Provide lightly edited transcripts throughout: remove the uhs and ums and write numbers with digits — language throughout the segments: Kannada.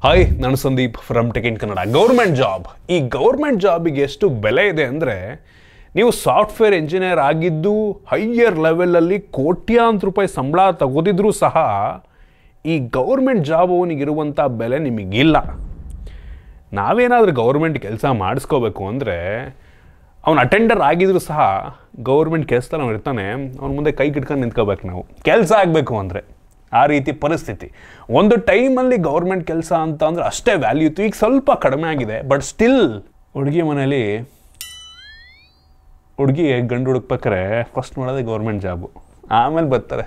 ಹಾಯ್, ನಾನು Sandeep from tech in Kannada. Government job, ಈ ಗೌರ್ಮೆಂಟ್ ಜಾಬಿಗೆ ಎಷ್ಟು ಬೆಲೆ ಇದೆ ಅಂದರೆ, ನೀವು ಸಾಫ್ಟ್ವೇರ್ ಇಂಜಿನಿಯರ್ ಆಗಿದ್ದು ಹೈಯರ್ ಲೆವೆಲಲ್ಲಿ ಕೋಟ್ಯಾಂತರ ರೂಪಾಯಿ ಸಂಬಳ ತಗೋದಿದ್ರೂ ಸಹ ಈ ಗೌರ್ಮೆಂಟ್ ಜಾಬ್ ಅವನಿಗಿರುವಂಥ ಬೆಲೆ ನಿಮಗಿಲ್ಲ. ನಾವೇನಾದರೂ ಗೌರ್ಮೆಂಟ್ ಕೆಲಸ ಮಾಡಿಸ್ಕೋಬೇಕು ಅಂದರೆ, ಅವನು ಅಟೆಂಡರ್ ಆಗಿದ್ರು ಸಹ ಗೌರ್ಮೆಂಟ್ ಕೆಲಸದಲ್ಲಿ ಅವನು ಇರ್ತಾನೆ, ಅವ್ನ ಮುಂದೆ ಕೈ ಕಿಟ್ಕೊಂಡು ನಿಂತ್ಕೋಬೇಕು. ನಾವು ಕೆಲಸ ಆಗಬೇಕು ಅಂದರೆ ಆ ರೀತಿ ಪರಿಸ್ಥಿತಿ. ಒಂದು ಟೈಮಲ್ಲಿ ಗೌರ್ಮೆಂಟ್ ಕೆಲಸ ಅಂತ ಅಂದರೆ ಅಷ್ಟೇ ವ್ಯಾಲ್ಯೂ ಇತ್ತು. ಈಗ ಸ್ವಲ್ಪ ಕಡಿಮೆ ಆಗಿದೆ, ಬಟ್ ಸ್ಟಿಲ್ ಹುಡುಗಿ ಮನೇಲಿ ಹುಡುಗಿ ಗಂಡು ಹುಡುಕ್ಬೇಕಾರೆ ಫಸ್ಟ್ ಮಾಡೋದೇ ಗೌರ್ಮೆಂಟ್ ಜಾಬು, ಆಮೇಲೆ ಬರ್ತಾರೆ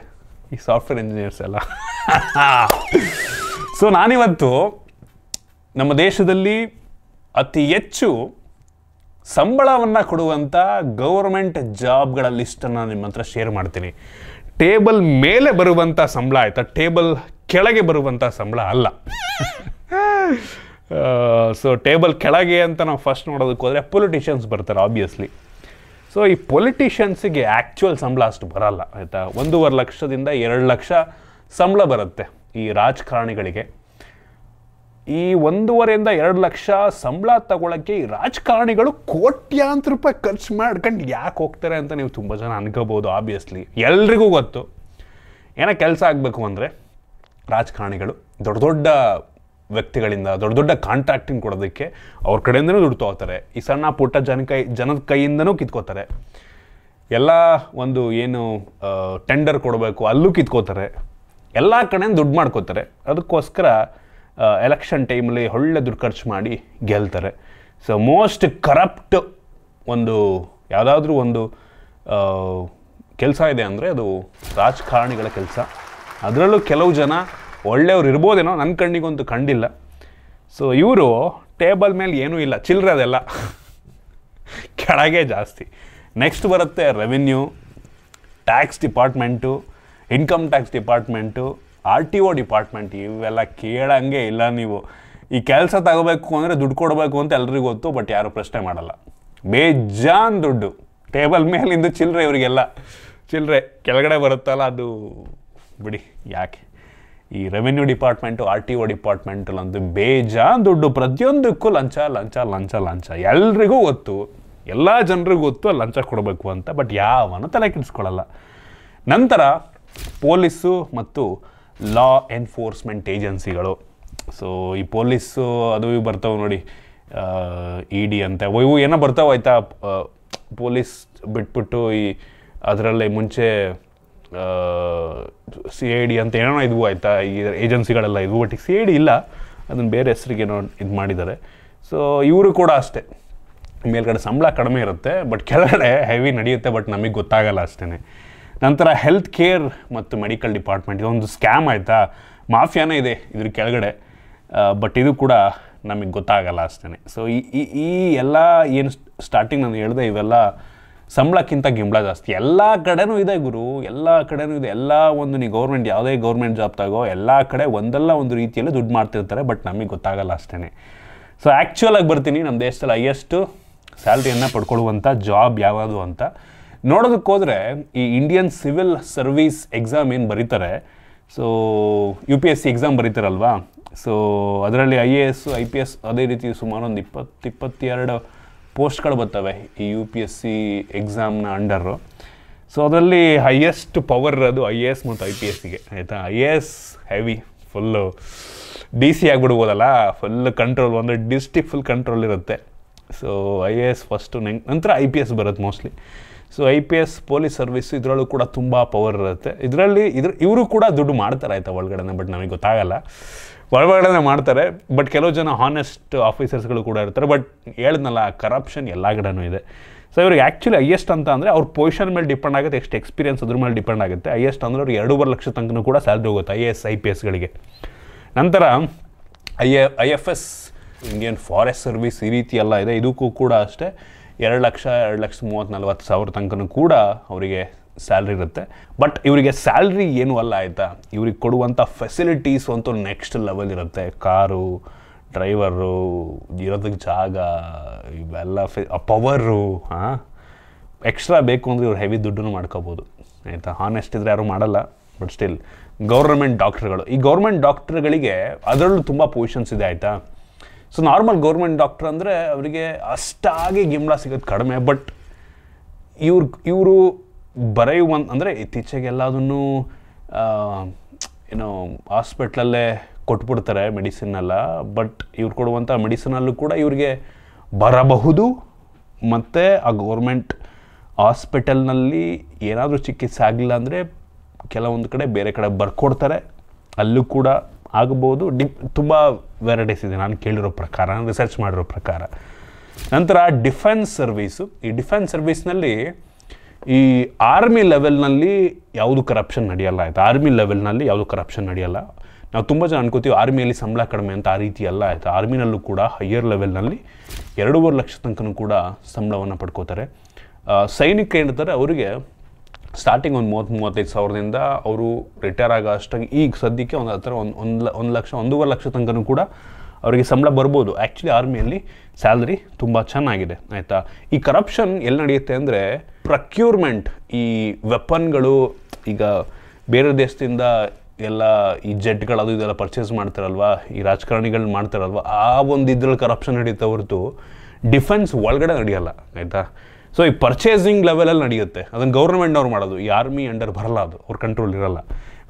ಈ ಸಾಫ್ಟ್ವೇರ್ ಇಂಜಿನಿಯರ್ಸ್ ಎಲ್ಲ. ಸೊ ನಾನಿವತ್ತು ನಮ್ಮ ದೇಶದಲ್ಲಿ ಅತಿ ಹೆಚ್ಚು ಸಂಬಳವನ್ನು ಕೊಡುವಂಥ ಗೌರ್ಮೆಂಟ್ ಜಾಬ್ಗಳ ಲಿಸ್ಟನ್ನು ನಿಮ್ಮ ಹತ್ರ ಶೇರ್ ಮಾಡ್ತೀನಿ. ಟೇಬಲ್ ಮೇಲೆ ಬರುವಂಥ ಸಂಬಳ ಆಯಿತಾ, ಟೇಬಲ್ ಕೆಳಗೆ ಬರುವಂಥ ಸಂಬಳ ಅಲ್ಲ. ಸೊ ಟೇಬಲ್ ಕೆಳಗೆ ಅಂತ ನಾವು ಫಸ್ಟ್ ನೋಡೋದಕ್ಕೆ ಹೋದರೆ ಪೊಲಿಟಿಷಿಯನ್ಸ್ ಬರ್ತಾರೆ ಆಬ್ವಿಯಸ್ಲಿ. ಸೊ ಈ ಪೊಲಿಟಿಷಿಯನ್ಸಿಗೆ ಆ್ಯಕ್ಚುಯಲ್ ಸಂಬಳ ಅಷ್ಟು ಬರಲ್ಲ ಆಯಿತಾ. 1.5 ಲಕ್ಷದಿಂದ 2 ಲಕ್ಷ ಸಂಬಳ ಬರುತ್ತೆ ಈ ರಾಜಕಾರಣಿಗಳಿಗೆ. ಈ 1.5ರಿಂದ 2 ಲಕ್ಷ ಸಂಬಳ ತಗೊಳ್ಳೋಕ್ಕೆ ಈ ರಾಜಕಾರಣಿಗಳು ಕೋಟ್ಯಾಂತರ ರೂಪಾಯಿ ಖರ್ಚು ಮಾಡ್ಕೊಂಡು ಯಾಕೆ ಹೋಗ್ತಾರೆ ಅಂತ ನೀವು ತುಂಬ ಜನ ಅನ್ಕೋಬೋದು. ಆಬ್ವಿಯಸ್ಲಿ ಎಲ್ರಿಗೂ ಗೊತ್ತು, ಏನೋ ಕೆಲಸ ಆಗಬೇಕು ಅಂದರೆ ರಾಜಕಾರಣಿಗಳು ದೊಡ್ಡ ದೊಡ್ಡ ವ್ಯಕ್ತಿಗಳಿಂದ ದೊಡ್ಡ ದೊಡ್ಡ ಕಾಂಟ್ರಾಕ್ಟಿಂಗ್ ಕೊಡೋದಕ್ಕೆ ಅವ್ರ ಕಡೆಯಿಂದನೂ ದುಡ್ಡು ತೊಗೋತಾರೆ. ಈ ಸಣ್ಣ ಪುಟ್ಟ ಜನದ ಕೈಯಿಂದನೂ ಕಿತ್ಕೋತಾರೆ. ಎಲ್ಲ ಒಂದು ಏನು ಟೆಂಡರ್ ಕೊಡಬೇಕು ಅಲ್ಲೂ ಕಿತ್ಕೋತಾರೆ. ಎಲ್ಲ ಕಡೆಯಿಂದ ದುಡ್ಡು ಮಾಡ್ಕೋತಾರೆ. ಅದಕ್ಕೋಸ್ಕರ ಎಲೆಕ್ಷನ್ ಟೈಮಲ್ಲಿ ಒಳ್ಳೆ ದುಡ್ಡು ಖರ್ಚು ಮಾಡಿ ಗೆಲ್ತಾರೆ. ಸೊ ಮೋಸ್ಟ್ ಕರಪ್ಟ್ ಒಂದು ಯಾವುದಾದ್ರೂ ಒಂದು ಕೆಲಸ ಇದೆ ಅಂದರೆ ಅದು ರಾಜಕಾರಣಿಗಳ ಕೆಲಸ. ಅದರಲ್ಲೂ ಕೆಲವು ಜನ ಒಳ್ಳೆಯವ್ರು ಇರ್ಬೋದೇನೋ, ನನ್ನ ಕಣ್ಣಿಗಂತೂ ಕಂಡಿಲ್ಲ. ಸೊ ಇವರು ಟೇಬಲ್ ಮೇಲೆ ಏನೂ ಇಲ್ಲ, ಚಿಲ್ಲರೆ ಅದೆಲ್ಲ ಕೆಳಗೆ ಜಾಸ್ತಿ. ನೆಕ್ಸ್ಟ್ ಬರುತ್ತೆ revenue, tax department, income tax department, RTO department. ಇವೆಲ್ಲ ಕೇಳಂಗೆ ಇಲ್ಲ. ನೀವು ಈ ಕೆಲಸ ತಗೋಬೇಕು ಅಂದರೆ ದುಡ್ಡು ಕೊಡಬೇಕು ಅಂತ ಎಲ್ರಿಗೂ ಗೊತ್ತು, ಬಟ್ ಯಾರು ಪ್ರಶ್ನೆ ಮಾಡಲ್ಲ. ಬೇಜಾನ್ ದುಡ್ಡು ಟೇಬಲ್ ಮೇಲಿಂದ ಚಿಲ್ಲರೆ, ಇವರಿಗೆಲ್ಲ ಚಿಲ್ಲರೆ ಕೆಳಗಡೆ ಬರುತ್ತಲ್ಲ ಅದು ಬಿಡಿ. ಯಾಕೆ ಈ ರೆವಿನ್ಯೂ ಡಿಪಾರ್ಟ್ಮೆಂಟು, RTO ಡಿಪಾರ್ಟ್ಮೆಂಟಲ್ಲಂತೂ ಬೇಜಾನ್ ದುಡ್ಡು. ಪ್ರತಿಯೊಂದಕ್ಕೂ ಲಂಚ ಲಂಚ ಲಂಚ ಲಂಚ. ಎಲ್ರಿಗೂ ಗೊತ್ತು, ಎಲ್ಲ ಜನರಿಗೂ ಗೊತ್ತು ಲಂಚ ಕೊಡಬೇಕು ಅಂತ, ಬಟ್ ಯಾವನು ತಲೆ ಕೆಡಿಸ್ಕೊಳ್ಳಲ್ಲ. ನಂತರ ಪೊಲೀಸು ಮತ್ತು ಲಾ ಎನ್ಫೋರ್ಸ್ಮೆಂಟ್ ಏಜೆನ್ಸಿಗಳು. ಸೊ ಈ ಪೊಲೀಸು ಅದು ಇವು ಬರ್ತಾವೆ ನೋಡಿ, ED ಅಂತ ಇವು ಏನೋ ಬರ್ತಾವೆ ಆಯಿತಾ. ಪೊಲೀಸ್ ಬಿಟ್ಬಿಟ್ಟು ಈ ಅದರಲ್ಲಿ ಮುಂಚೆ CID ಅಂತ ಏನೋ ಇದ್ವು ಆಯಿತಾ, ಈ ಏಜೆನ್ಸಿಗಳೆಲ್ಲ ಇದ್ವು. ಬಟ್ CID ಇಲ್ಲ, ಅದನ್ನು ಬೇರೆ ಹೆಸರಿಗೇನೋ ಇದು ಮಾಡಿದ್ದಾರೆ. ಸೊ ಇವರು ಕೂಡ ಅಷ್ಟೇ, ಮೇಲ್ಗಡೆ ಸಂಬಳ ಕಡಿಮೆ ಇರುತ್ತೆ, ಬಟ್ ಕೆಳಗಡೆ ಹೆವಿ ನಡೆಯುತ್ತೆ, ಬಟ್ ನಮಗೆ ಗೊತ್ತಾಗಲ್ಲ ಅಷ್ಟೇ. ನಂತರ ಹೆಲ್ತ್ ಕೇರ್ ಮತ್ತು ಮೆಡಿಕಲ್ ಡಿಪಾರ್ಟ್ಮೆಂಟ್, ಇದೊಂದು ಸ್ಕ್ಯಾಮ್ ಆಯಿತಾ, ಮಾಫಿಯಾನೇ ಇದೆ ಇದ್ರ ಕೆಳಗಡೆ, ಬಟ್ ಇದು ಕೂಡ ನಮಗೆ ಗೊತ್ತಾಗಲ್ಲ ಅಷ್ಟೇ. ಸೊ ಈ ಎಲ್ಲ ಏನು ಸ್ಟಾರ್ಟಿಂಗ್ ನಾನು ಹೇಳಿದೆ, ಇವೆಲ್ಲ ಸಂಬಳಕ್ಕಿಂತ ಗಿಂಬಳ ಜಾಸ್ತಿ. ಎಲ್ಲ ಕಡೆನೂ ಇದೆ ಗುರು, ಎಲ್ಲ ಕಡೆನೂ ಇದೆ. ಎಲ್ಲ ಒಂದು ನೀವು ಗೌರ್ಮೆಂಟ್ ಯಾವುದೇ ಗೌರ್ಮೆಂಟ್ ಜಾಬ್ ತಗೋ, ಎಲ್ಲ ಕಡೆ ಒಂದಲ್ಲ ಒಂದು ರೀತಿಯಲ್ಲಿ ದುಡ್ಡು ಮಾಡ್ತಿರ್ತಾರೆ, ಬಟ್ ನಮಗೆ ಗೊತ್ತಾಗಲ್ಲ ಅಷ್ಟೇ. ಸೊ ಆ್ಯಕ್ಚುಲಾಗಿ ಬರ್ತೀನಿ, ನಮ್ಮ ದೇಶದಲ್ಲಿ ಹೈಯೆಸ್ಟು ಸ್ಯಾಲ್ರಿಯನ್ನು ಪಡ್ಕೊಳ್ಳುವಂಥ ಜಾಬ್ ಯಾವುದು ಅಂತ ನೋಡೋದಕ್ಕೆ ಹೋದರೆ, ಈ ಇಂಡಿಯನ್ ಸಿವಿಲ್ ಸರ್ವೀಸ್ ಎಕ್ಸಾಮ್ ಏನು ಬರೀತಾರೆ, ಸೊ UPSC ಎಕ್ಸಾಮ್ ಬರೀತಾರಲ್ವಾ, ಸೊ ಅದರಲ್ಲಿ IAS IPS ಅದೇ ರೀತಿ ಸುಮಾರು ಒಂದು 22 ಪೋಸ್ಟ್ಗಳು ಬರ್ತವೆ ಈ UPSC ಎಕ್ಸಾಮ್ನ ಅಂಡರು. ಸೊ ಅದರಲ್ಲಿ ಹೈಯೆಸ್ಟ್ ಪವರ್ ಇರೋದು IAS ಮತ್ತು IPSಗೆ ಆಯಿತಾ. IAS ಹೆವಿ, ಫುಲ್ಲು DC ಆಗಿಬಿಡ್ಬೋದಲ್ಲ, ಫುಲ್ ಕಂಟ್ರೋಲ್, ಒಂದು ಡಿಸ್ಟ್ರಿಕ್ಟ್ ಫುಲ್ ಕಂಟ್ರೋಲ್ ಇರುತ್ತೆ. ಸೊ IAS ಫಸ್ಟು, ನಂತರ IPS ಬರುತ್ತೆ mostly. So IPS police service, ಇದರಲ್ಲೂ ಕೂಡ ತುಂಬ ಪವರ್ ಇರುತ್ತೆ. ಇವರು ಕೂಡ ದುಡ್ಡು ಮಾಡ್ತಾರೆ ಆಯಿತಾ ಒಳಗಡೆ, ಬಟ್ ನಮಗೆ ಗೊತ್ತಾಗಲ್ಲ. ಒಳಗಡೆ ಮಾಡ್ತಾರೆ, ಬಟ್ ಕೆಲವು ಜನ ಹಾನೆಸ್ಟ್ ಆಫೀಸರ್ಸ್ಗಳು ಕೂಡ ಇರ್ತಾರೆ. ಬಟ್ ಹೇಳಿದ್ನಲ್ಲ, ಕರಪ್ಷನ್ ಎಲ್ಲ ಕಡೆನೂ ಇದೆ. ಸೊ ಇವ್ರಿಗೆ ಆ್ಯಕ್ಚುಲಿ ಹೈಯೆಸ್ಟ್ ಅಂತ ಅಂದರೆ ಅವ್ರ ಪೊಸಿಷನ್ ಮೇಲೆ ಡಿಪೆಂಡ್ ಆಗುತ್ತೆ, ಎಷ್ಟು ಎಕ್ಸ್ಪೀರಿಯನ್ಸ್ ಅದ್ರ ಮೇಲೆ ಡಿಪೆಂಡ್ ಆಗುತ್ತೆ. ಹೈಯೆಸ್ಟ್ ಅಂದರೆ ಅವ್ರಿಗೆ 2.5 ಲಕ್ಷ ತನಕ ಕೂಡ ಸ್ಯಾಲ್ರಿ ಹೋಗುತ್ತೆ IAS IPSಗಳಿಗೆ. ನಂತರ IFS ಇಂಡಿಯನ್ ಫಾರೆಸ್ಟ್ ಸರ್ವಿಸ್, ಈ ರೀತಿ ಎಲ್ಲ ಇದೆ. ಇದಕ್ಕೂ ಕೂಡ ಅಷ್ಟೇ 2 ಲಕ್ಷ 2,30,40 ಸಾವಿರ ತನಕ ಕೂಡ ಅವರಿಗೆ ಸ್ಯಾಲ್ರಿ ಇರುತ್ತೆ. ಬಟ್ ಇವರಿಗೆ ಸ್ಯಾಲ್ರಿ ಏನೂ ಅಲ್ಲ ಆಯಿತಾ, ಇವ್ರಿಗೆ ಕೊಡುವಂಥ ಫೆಸಿಲಿಟೀಸ್ ಅಂತೂ ನೆಕ್ಸ್ಟ್ ಲೆವೆಲ್ ಇರುತ್ತೆ. ಕಾರು, ಡ್ರೈವರು, ಇರೋದಕ್ಕೆ ಜಾಗ, ಇವೆಲ್ಲ ಪವರು, ಎಕ್ಸ್ಟ್ರಾ ಬೇಕು ಅಂದರೆ ಇವ್ರು ಹೆವಿ ದುಡ್ಡನ್ನು ಮಾಡ್ಕೋಬೋದು ಆಯಿತಾ. ಹಾನೆಸ್ಟ್ ಇದ್ದರೆ ಯಾರೂ ಮಾಡಲ್ಲ, ಬಟ್ ಸ್ಟಿಲ್ ಗೌರ್ಮೆಂಟ್ ಡಾಕ್ಟ್ರುಗಳು, ಈ ಗೌರ್ಮೆಂಟ್ ಡಾಕ್ಟ್ರುಗಳಿಗೆ ಅದರಲ್ಲೂ ತುಂಬ ಪೊಸಿಷನ್ಸ್ ಇದೆ ಆಯಿತಾ. ಸೊ ನಾರ್ಮಲ್ ಗೌರ್ಮೆಂಟ್ ಡಾಕ್ಟ್ರ್ ಅಂದರೆ ಅವರಿಗೆ ಅಷ್ಟಾಗಿ ಗಿಂಬಳ ಸಿಗೋದು ಕಡಿಮೆ. ಬಟ್ ಇವರು ಅಂದರೆ ಇತ್ತೀಚೆಗೆಲ್ಲದನ್ನು ಏನೋ ಹಾಸ್ಪಿಟ್ಲಲ್ಲೇ ಕೊಟ್ಬಿಡ್ತಾರೆ ಮೆಡಿಸಿನ್ನೆಲ್ಲ. ಬಟ್ ಇವ್ರು ಕೊಡುವಂಥ ಮೆಡಿಸಿನಲ್ಲೂ ಕೂಡ ಇವ್ರಿಗೆ ಬರಬಹುದು. ಮತ್ತು ಆ ಗೌರ್ಮೆಂಟ್ ಹಾಸ್ಪಿಟಲ್ನಲ್ಲಿ ಏನಾದರೂ ಚಿಕಿತ್ಸೆ ಆಗಲಿಲ್ಲ ಅಂದರೆ ಕೆಲವೊಂದು ಕಡೆ ಬೇರೆ ಕಡೆ ಬರ್ಕೊಡ್ತಾರೆ, ಅಲ್ಲೂ ಕೂಡ ಆಗ್ಬೋದು. ತುಂಬ ವೆರೈಟೀಸ್ ಇದೆ ನಾನು ಕೇಳಿರೋ ಪ್ರಕಾರ, ರಿಸರ್ಚ್ ಮಾಡಿರೋ ಪ್ರಕಾರ. ನಂತರ ಡಿಫೆನ್ಸ್ ಸರ್ವೀಸು, ಈ ಡಿಫೆನ್ಸ್ ಸರ್ವೀಸ್ನಲ್ಲಿ ಈ ಆರ್ಮಿ ಲೆವೆಲ್ನಲ್ಲಿ ಯಾವುದು ಕರಪ್ಷನ್ ನಡೆಯಲ್ಲ ಆಯಿತಾ. ಆರ್ಮಿ ಲೆವೆಲ್ನಲ್ಲಿ ಯಾವುದು ಕರಪ್ಷನ್ ನಡೆಯಲ್ಲ. ನಾವು ತುಂಬ ಜನ ಅನ್ಕೋತೀವಿ ಆರ್ಮಿಯಲ್ಲಿ ಸಂಬಳ ಕಡಿಮೆ ಅಂತ, ಆ ರೀತಿ ಅಲ್ಲ ಆಯಿತಾ. ಆರ್ಮಿನಲ್ಲೂ ಕೂಡ ಹೈಯರ್ ಲೆವೆಲ್ನಲ್ಲಿ 2.5 ಲಕ್ಷ ತನಕ ಕೂಡ ಸಂಬಳವನ್ನು ಪಡ್ಕೋತಾರೆ. ಸೈನಿಕ ಏನಿರ್ತಾರೆ ಅವರಿಗೆ ಸ್ಟಾರ್ಟಿಂಗ್ ಒಂದು 30-35 ಸಾವಿರದಿಂದ ಅವರು ರಿಟೈರ್ ಆಗೋ ಅಷ್ಟಾಗಿ ಈಗ ಸದ್ಯಕ್ಕೆ ಒಂದು ಹತ್ತಿರ 1 ಲಕ್ಷ 1.5 ಲಕ್ಷ ತನಕ ಕೂಡ ಅವರಿಗೆ ಸಂಬಳ ಬರ್ಬೋದು. ಆ್ಯಕ್ಚುಲಿ ಆರ್ಮಿಯಲ್ಲಿ ಸ್ಯಾಲ್ರಿ ತುಂಬ ಚೆನ್ನಾಗಿದೆ ಆಯಿತಾ. ಈ ಕರಪ್ಷನ್ ಎಲ್ಲಿ ನಡೆಯುತ್ತೆ ಅಂದರೆ ಪ್ರಕ್ಯೂರ್ಮೆಂಟ್, ಈ ವೆಪನ್ಗಳು ಈಗ ಬೇರೆ ದೇಶದಿಂದ ಎಲ್ಲ ಈ ಜೆಟ್ಗಳು ಅದು ಇದೆಲ್ಲ ಪರ್ಚೇಸ್ ಮಾಡ್ತಾರಲ್ವ, ಈ ರಾಜಕಾರಣಿಗಳು ಮಾಡ್ತಾರಲ್ವ, ಆ ಒಂದು ಇದ್ರಲ್ಲಿ ಕರಪ್ಷನ್ ನಡೆಯುತ್ತೆ ಹೊರತು ಡಿಫೆನ್ಸ್ ಒಳಗಡೆ ನಡೆಯಲ್ಲ ಆಯಿತಾ. ಸೊ ಈ ಪರ್ಚೇಸಿಂಗ್ ಲೆವೆಲಲ್ಲಿ ನಡೆಯುತ್ತೆ, ಅದನ್ನು ಗೌರ್ಮೆಂಟ್ನವ್ರು ಮಾಡೋದು, ಈ ಆರ್ಮಿ ಅಂಡರ್ ಬರಲ್ಲ, ಅದು ಅವ್ರ ಕಂಟ್ರೋಲ್ ಇರಲ್ಲ.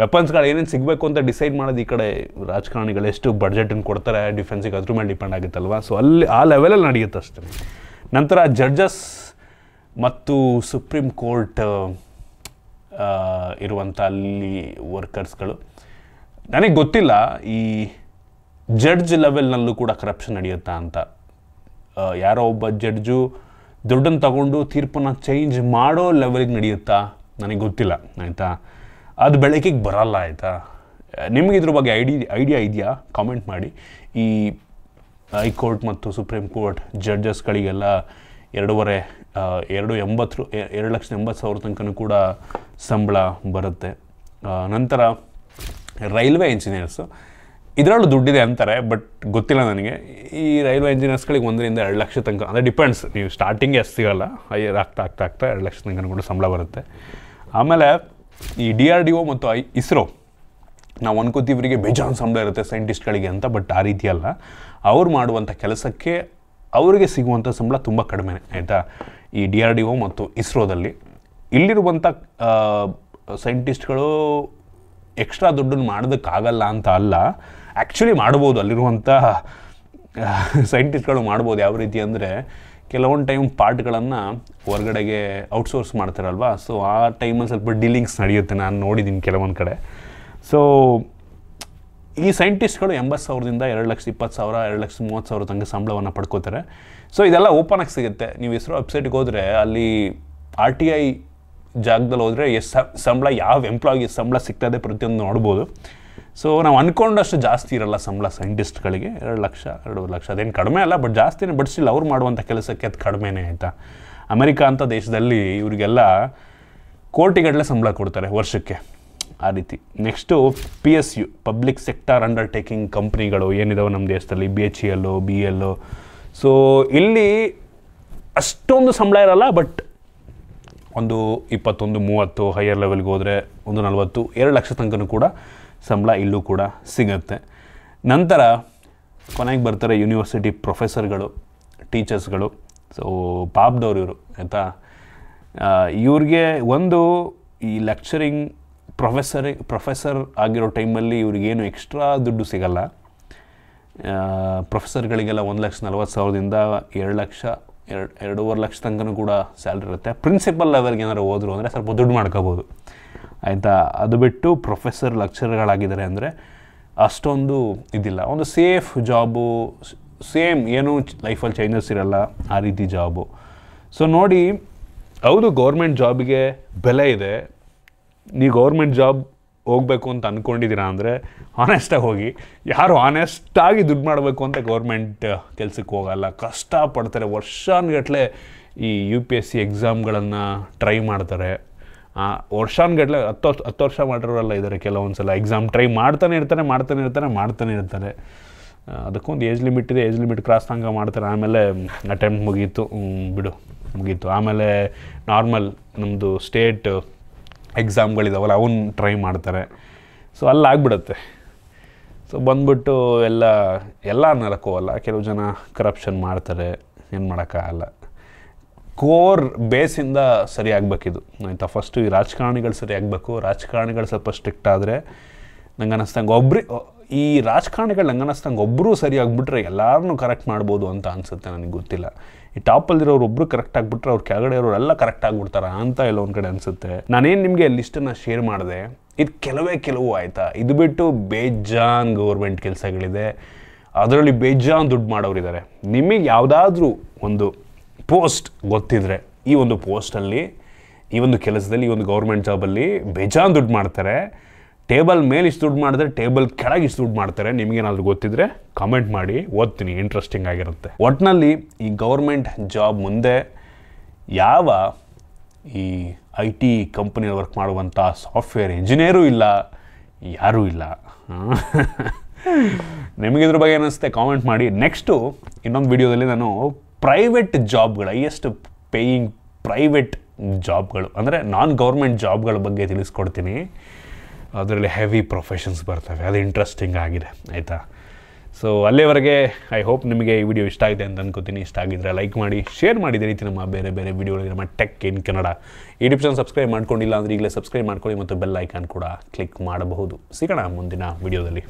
ವೆಪನ್ಸ್ಗಳು ಏನೇನು ಸಿಗಬೇಕು ಅಂತ ಡಿಸೈಡ್ ಮಾಡೋದು ಈ ಕಡೆ ರಾಜಕಾರಣಿಗಳು ಎಷ್ಟು ಬಡ್ಜೆಟನ್ನು ಕೊಡ್ತಾರೆ ಡಿಫೆನ್ಸಿಗೆ, ಅದ್ರ ಮೇಲೆ ಡಿಪೆಂಡ್ ಆಗುತ್ತಲ್ವ. ಸೊ ಅಲ್ಲಿ ಆ ಲೆವೆಲಲ್ಲಿ ನಡೆಯುತ್ತೆ ಅಷ್ಟೇ. ನಂತರ ಜಡ್ಜಸ್ ಮತ್ತು ಸುಪ್ರೀಂ ಕೋರ್ಟ್ ಇರುವಂಥ ಅಲ್ಲಿ ವರ್ಕರ್ಸ್ಗಳು, ನನಗೆ ಗೊತ್ತಿಲ್ಲ ಈ ಜಡ್ಜ್ ಲೆವೆಲ್ನಲ್ಲೂ ಕೂಡ ಕರಪ್ಷನ್ ನಡೆಯುತ್ತಾ ಅಂತ. ಯಾರೋ ಒಬ್ಬ ಜಡ್ಜು ದುಡ್ಡನ್ನು ತಗೊಂಡು ತೀರ್ಪನ್ನು ಚೇಂಜ್ ಮಾಡೋ ಲೆವೆಲಿಗೆ ನಡೆಯುತ್ತಾ ನನಗೆ ಗೊತ್ತಿಲ್ಲ ಆಯಿತಾ. ಅದು ಬೆಳಕಿಗೆ ಬರಲ್ಲ ಆಯಿತಾ. ನಿಮಗೆ ಇದ್ರ ಬಗ್ಗೆ ಐಡಿಯಾ ಇದೆಯಾ? ಕಾಮೆಂಟ್ ಮಾಡಿ. ಈ ಹೈಕೋರ್ಟ್ ಮತ್ತು ಸುಪ್ರೀಂ ಕೋರ್ಟ್ ಜಡ್ಜಸ್ಗಳಿಗೆಲ್ಲ 2,80,000 ತನಕ ಕೂಡ ಸಂಬಳ ಬರುತ್ತೆ. ನಂತರ ರೈಲ್ವೆ ಇಂಜಿನಿಯರ್ಸು, ಇದರಲ್ಲೂ ದುಡ್ಡಿದೆ ಅಂತಾರೆ, ಬಟ್ ಗೊತ್ತಿಲ್ಲ ನನಗೆ. ಈ ರೈಲ್ವೆ ಇಂಜಿನಿಯರ್ಸ್ಗಳಿಗೆ 1-2 ಲಕ್ಷ ತನಕ, ಅಂದರೆ ಡಿಪೆಂಡ್ಸ್, ನೀವು ಸ್ಟಾರ್ಟಿಂಗೇ ಅಷ್ಟು ಸಿಗೋಲ್ಲ, ಹೈಯರ್ ಆಗ್ತಾ 2 ಲಕ್ಷ ತನಕ ಕೂಡ ಸಂಬಳ ಬರುತ್ತೆ. ಆಮೇಲೆ ಈ DRDO ಮತ್ತು ಇಸ್ರೋ, ನಾವು ಅನ್ಕೋತೀವಿ ಇವರಿಗೆ ಬೇಜಾನ್ ಸಂಬಳ ಇರುತ್ತೆ ಸೈಂಟಿಸ್ಟ್ಗಳಿಗೆ ಅಂತ, ಬಟ್ ಆ ರೀತಿ ಅಲ್ಲ. ಅವ್ರು ಮಾಡುವಂಥ ಕೆಲಸಕ್ಕೆ ಅವರಿಗೆ ಸಿಗುವಂಥ ಸಂಬಳ ತುಂಬ ಕಡಿಮೆ ಆಯಿತಾ. ಈ DRDO ಮತ್ತು ಇಸ್ರೋದಲ್ಲಿ ಇಲ್ಲಿರುವಂಥ ಸೈಂಟಿಸ್ಟ್ಗಳು ಎಕ್ಸ್ಟ್ರಾ ದುಡ್ಡನ್ನು ಮಾಡೋದಕ್ಕಾಗಲ್ಲ ಅಂತ ಅಲ್ಲ, ಆ್ಯಕ್ಚುಲಿ ಮಾಡ್ಬೋದು. ಅಲ್ಲಿರುವಂಥ ಸೈಂಟಿಸ್ಟ್ಗಳು ಮಾಡ್ಬೋದು. ಯಾವ ರೀತಿ ಅಂದರೆ ಕೆಲವೊಂದು ಟೈಮ್ ಪಾರ್ಟ್ಗಳನ್ನು ಹೊರಗಡೆಗೆ ಔಟ್ಸೋರ್ಸ್ ಮಾಡ್ತಾರಲ್ವ, ಸೊ ಆ ಟೈಮಲ್ಲಿ ಸ್ವಲ್ಪ ಡೀಲಿಂಗ್ಸ್ ನಡೆಯುತ್ತೆ, ನಾನು ನೋಡಿದ್ದೀನಿ ಕೆಲವೊಂದು ಕಡೆ. ಸೊ ಈ ಸೈಂಟಿಸ್ಟ್ಗಳು 80,000ದಿಂದ 2,20,000 2,30,000 ತನಕ ಸಂಬಳವನ್ನು ಪಡ್ಕೋತಾರೆ. ಸೊ ಇದೆಲ್ಲ ಓಪನ್ ಆಗಿ ಸಿಗುತ್ತೆ. ನೀವು ಇಸ್ರೋ ವೆಬ್ಸೈಟ್ಗೆ ಹೋದರೆ ಅಲ್ಲಿ RTI ಜಾಗದಲ್ಲಿ ಹೋದರೆ ಎಷ್ಟು ಸಂಬಳ, ಯಾವ ಎಂಪ್ಲಾಯಿಗೆ ಸಂಬಳ ಸಿಗ್ತದೆ ಪ್ರತಿಯೊಂದು ನೋಡ್ಬೋದು. ಸೊ ನಾವು ಅಂದ್ಕೊಂಡಷ್ಟು ಜಾಸ್ತಿ ಇರಲ್ಲ ಸಂಬಳ ಸೈಂಟಿಸ್ಟ್ಗಳಿಗೆ. 2 ಲಕ್ಷ 2.5 ಲಕ್ಷ ಅದೇನು ಕಡಿಮೆ ಅಲ್ಲ, ಬಟ್ ಜಾಸ್ತಿನೇ. ಬಟ್ ಸ್ಟಿಲ್ ಅವ್ರು ಮಾಡುವಂಥ ಕೆಲಸಕ್ಕೆ ಅದು ಕಡಿಮೆನೇ ಆಯಿತಾ. ಅಮೆರಿಕ ಅಂತ ದೇಶದಲ್ಲಿ ಇವರಿಗೆಲ್ಲ ಕೋಟಿಗಟ್ಟಲೆ ಸಂಬಳ ಕೊಡ್ತಾರೆ ವರ್ಷಕ್ಕೆ, ಆ ರೀತಿ. Next PSU, public sector undertaking ಕಂಪ್ನಿಗಳು ಏನಿದಾವೆ ನಮ್ಮ ದೇಶದಲ್ಲಿ, BHEL, BEL. ಸೊ ಇಲ್ಲಿ ಅಷ್ಟೊಂದು ಸಂಬಳ ಇರಲ್ಲ, ಬಟ್ ಒಂದು 21-30 ಹೈಯರ್ ಲೆವೆಲ್ಗೆ ಹೋದರೆ 140 2 ಲಕ್ಷ ತನಕ ಕೂಡ ಸಂಬಳ ಇಲ್ಲೂ ಕೂಡ ಸಿಗುತ್ತೆ. ನಂತರ ಕೊನೆಗೆ ಬರ್ತಾರೆ ಯೂನಿವರ್ಸಿಟಿ ಪ್ರೊಫೆಸರ್ಗಳು, ಟೀಚರ್ಸ್ಗಳು. ಸೊ ಪಾಪದವ್ರು ಇವರು ಆಯಿತಾ. ಇವ್ರಿಗೆ ಒಂದು ಈ ಲೆಕ್ಚರಿಂಗ್ ಪ್ರೊಫೆಸರ್ ಆಗಿರೋ ಟೈಮಲ್ಲಿ ಇವ್ರಿಗೇನು ಎಕ್ಸ್ಟ್ರಾ ದುಡ್ಡು ಸಿಗಲ್ಲ. ಪ್ರೊಫೆಸರ್ಗಳಿಗೆಲ್ಲ 1,40,000ದಿಂದ 2 ಲಕ್ಷ 2.5 ಲಕ್ಷ ತನಕ ಕೂಡ ಸ್ಯಾಲ್ರಿ ಇರುತ್ತೆ. ಪ್ರಿನ್ಸಿಪಲ್ ಲೆವೆಲ್ಗೆ ಏನಾದ್ರು ಹೋದ್ರು ಅಂದರೆ ಸ್ವಲ್ಪ ದುಡ್ಡು ಮಾಡ್ಕೋಬೋದು ಆಯಿತಾ. ಅದು ಬಿಟ್ಟು ಪ್ರೊಫೆಸರ್ ಲೆಕ್ಚರ್ಗಳಾಗಿದ್ದಾರೆ ಅಂದರೆ ಅಷ್ಟೊಂದು ಇದಿಲ್ಲ. ಒಂದು ಸೇಫ್ ಜಾಬು, ಸೇಮ್ ಏನೂ ಲೈಫಲ್ಲಿ ಚೇಂಜಸ್ ಇರಲ್ಲ, ಆ ರೀತಿ ಜಾಬು. ಸೊ ನೋಡಿ, ಹೌದು ಗೌರ್ಮೆಂಟ್ ಜಾಬಿಗೆ ಬೆಲೆ ಇದೆ. ನೀವು ಗೌರ್ಮೆಂಟ್ ಜಾಬ್ ಹೋಗಬೇಕು ಅಂತ ಅಂದ್ಕೊಂಡಿದ್ದೀರಾ ಅಂದರೆ ಆನೆಸ್ಟಾಗಿ ಹೋಗಿ. ಯಾರು ಆನೆಸ್ಟಾಗಿ ದುಡ್ಡು ಮಾಡಬೇಕು ಅಂತ ಗೌರ್ಮೆಂಟ್ ಕೆಲಸಕ್ಕೆ ಹೋಗಲ್ಲ, ಕಷ್ಟಪಡ್ತಾರೆ. ವರ್ಷಾನುಗಟ್ಟಲೆ ಈ UPSC ಎಕ್ಸಾಮ್ಗಳನ್ನು ಟ್ರೈ ಮಾಡ್ತಾರೆ. ವರ್ಷಾನುಗಟ್ಟಲೆ 10 ವರ್ಷ ಮಾಡಿರೋರೆಲ್ಲ ಇದ್ದಾರೆ. ಕೆಲವೊಂದು ಸಲ ಎಕ್ಸಾಮ್ ಟ್ರೈ ಮಾಡ್ತಾನೆ ಇರ್ತಾರೆ. ಅದಕ್ಕೊಂದು ಏಜ್ ಲಿಮಿಟ್ ಇದೆ, ಏಜ್ ಲಿಮಿಟ್ ಕ್ರಾಸ್ ಹಂಗೆ ಮಾಡ್ತಾರೆ. ಆಮೇಲೆ ಅಟೆಂಪ್ಟ್ ಮುಗೀತು, ಮುಗೀತು. ಆಮೇಲೆ ನಾರ್ಮಲ್ ನಮ್ಮದು ಸ್ಟೇಟ್ ಎಕ್ಸಾಮ್ಗಳಿದಾವಲ್ಲ ಅವನ್ನ ಟ್ರೈ ಮಾಡ್ತಾರೆ. ಸೊ ಅಲ್ಲಾಗ್ಬಿಡುತ್ತೆ. ಸೊ ಬಂದ್ಬಿಟ್ಟು ಎಲ್ಲ ಅನ್ನೋಕ್ಕೋಗಲ್ಲ, ಕೆಲವು ಜನ ಕರಪ್ಷನ್ ಮಾಡ್ತಾರೆ, ಏನು ಮಾಡೋಕ್ಕಾಗಲ್ಲ. ಕೋರ್ ಬೇಸಿಂದ ಸರಿ ಆಗಬೇಕಿದು ಆಯಿತಾ. ಫಸ್ಟು ಈ ರಾಜಕಾರಣಿಗಳು ಸರಿ ಆಗಬೇಕು. ರಾಜಕಾರಣಿಗಳು ಸ್ವಲ್ಪ ಸ್ಟ್ರಿಕ್ಟ್ ಆದರೆ ನಂಗೆ ಅನ್ನಿಸ್ತಂಗೆ ಈ ರಾಜಕಾರಣಿಗಳು ನಂಗೆ ಅನ್ನಿಸ್ತಂಗೆ ಒಬ್ಬರು ಸರಿ ಆಗಿಬಿಟ್ರೆ ಎಲ್ಲರನ್ನೂ ಕರೆಕ್ಟ್ ಮಾಡ್ಬೋದು ಅಂತ ಅನಿಸುತ್ತೆ. ನನಗೆ ಗೊತ್ತಿಲ್ಲ, ಈ ಟಾಪಲ್ಲಿರೋರು ಒಬ್ಬರು ಕರೆಕ್ಟ್ ಆಗಿಬಿಟ್ರೆ ಅವ್ರು ಕೆಳಗಡೆ ಇರೋರೆಲ್ಲ ಕರೆಕ್ಟ್ ಆಗಿಬಿಡ್ತಾರ ಅಂತ ಎಲ್ಲ ಒಂದು ಕಡೆ ಅನಿಸುತ್ತೆ. ನಾನೇನು ನಿಮಗೆ ಲಿಸ್ಟನ್ನು ಶೇರ್ ಮಾಡಿದೆ, ಇದು ಕೆಲವು ಆಯಿತಾ. ಇದು ಬಿಟ್ಟು ಬೇಜಾನ್ ಗೌರ್ಮೆಂಟ್ ಕೆಲಸಗಳಿದೆ, ಅದರಲ್ಲಿ ಬೇಜಾನ್ ದುಡ್ಡು ಮಾಡೋರಿದ್ದಾರೆ. ನಿಮಗೆ ಯಾವುದಾದ್ರೂ ಒಂದು ಪೋಸ್ಟ್ ಗೊತ್ತಿದ್ರೆ, ಈ ಒಂದು ಪೋಸ್ಟಲ್ಲಿ, ಈ ಒಂದು ಕೆಲಸದಲ್ಲಿ, ಈ ಒಂದು ಗೌರ್ಮೆಂಟ್ ಜಾಬಲ್ಲಿ ಬೇಜಾನ್ ದುಡ್ಡು ಮಾಡ್ತಾರೆ, ಟೇಬಲ್ ಮೇಲೆ ಇಷ್ಟು ದುಡ್ಡು ಮಾಡಿದ್ರೆ ಟೇಬಲ್ ಕೆಳಗೆ ಇಷ್ಟು ದುಡ್ಡು ಮಾಡ್ತಾರೆ, ನಿಮಗೇನಾದರೂ ಗೊತ್ತಿದ್ರೆ ಕಾಮೆಂಟ್ ಮಾಡಿ, ಓದ್ತೀನಿ, ಇಂಟ್ರೆಸ್ಟಿಂಗ್ ಆಗಿರುತ್ತೆ. ಒಟ್ಟಿನಲ್ಲಿ ಈ ಗೌರ್ಮೆಂಟ್ ಜಾಬ್ ಮುಂದೆ ಯಾವ ಈ IT ಕಂಪನಿಯಲ್ಲಿ ವರ್ಕ್ ಮಾಡುವಂಥ ಸಾಫ್ಟ್ವೇರ್ ಇಂಜಿನಿಯರೂ ಇಲ್ಲ, ಯಾರೂ ಇಲ್ಲ. ನಿಮಗಿದ್ರ ಬಗ್ಗೆ ಏನಿಸುತ್ತೆ ಕಾಮೆಂಟ್ ಮಾಡಿ. ನೆಕ್ಸ್ಟು ಇನ್ನೊಂದು ವಿಡಿಯೋದಲ್ಲಿ ನಾನು ಪ್ರೈವೇಟ್ ಜಾಬ್ಗಳು, ಹೈಯೆಸ್ಟ್ ಪೇಯಿಂಗ್ ಪ್ರೈವೇಟ್ ಜಾಬ್ಗಳು ಅಂದರೆ ನಾನ್ ಗೌರ್ಮೆಂಟ್ ಜಾಬ್ಗಳ ಬಗ್ಗೆ ತಿಳಿಸ್ಕೊಡ್ತೀನಿ. ಅದರಲ್ಲಿ ಹೆವಿ ಪ್ರೊಫೆಷನ್ಸ್ ಬರ್ತವೆ, ಅದು ಇಂಟ್ರೆಸ್ಟಿಂಗ್ ಆಗಿದೆ ಆಯಿತಾ. ಸೊ ಅಲ್ಲಿವರೆಗೆ ಐ ಹೋಪ್ ನಿಮಗೆ ಈ ವಿಡಿಯೋ ಇಷ್ಟ ಆಗಿದೆ ಅಂತ ಅನ್ಕೋತೀನಿ. ಇಷ್ಟ ಆಗಿದ್ದರೆ ಲೈಕ್ ಮಾಡಿ, ಶೇರ್ ಮಾಡಿದ ರೀತಿ ನಮ್ಮ ಬೇರೆ ವಿಡಿಯೋಗಳಿಗೆ ನಮ್ಮ tech in Kannada YouTube channel subscribe ಮಾಡ್ಕೊಂಡಿಲ್ಲ ಅಂದರೆ ಈಗಲೇ ಸಬ್ಸ್ಕ್ರೈಬ್ ಮಾಡ್ಕೊಳ್ಳಿ ಮತ್ತು ಬೆಲ್ ಐಕಾನ್ ಕೂಡ ಕ್ಲಿಕ್ ಮಾಡಬಹುದು. ಸಿಗೋಣ ಮುಂದಿನ ವಿಡಿಯೋದಲ್ಲಿ.